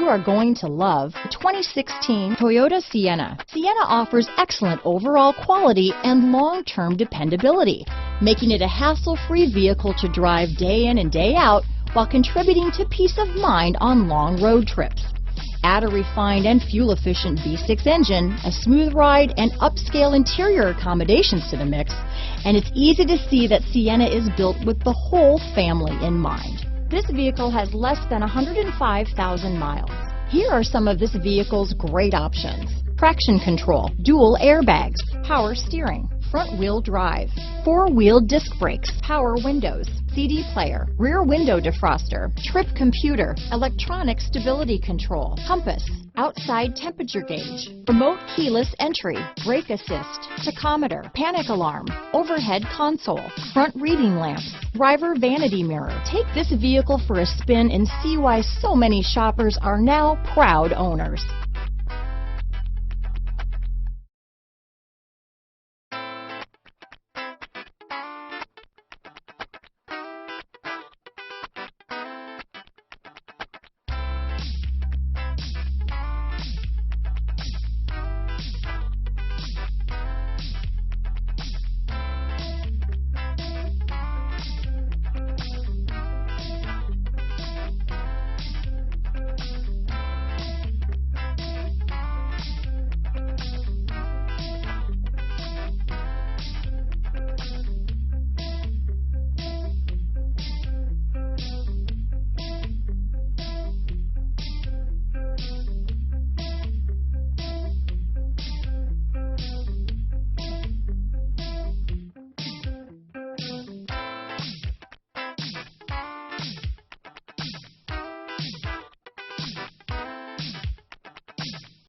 are going to love the 2016 Toyota Sienna. Sienna offers excellent overall quality and long-term dependability, making it a hassle-free vehicle to drive day in and day out while contributing to peace of mind on long road trips. Add a refined and fuel-efficient V6 engine, a smooth ride, and upscale interior accommodations to the mix, and it's easy to see that Sienna is built with the whole family in mind. This vehicle has less than 105,000 miles. Here are some of this vehicle's great options: traction control, dual airbags, power steering, front-wheel drive, four-wheel disc brakes, power windows, CD player, rear window defroster, trip computer, electronic stability control, compass, outside temperature gauge, remote keyless entry, brake assist, tachometer, panic alarm, overhead console, front reading lamps, driver vanity mirror. Take this vehicle for a spin and see why so many shoppers are now proud owners.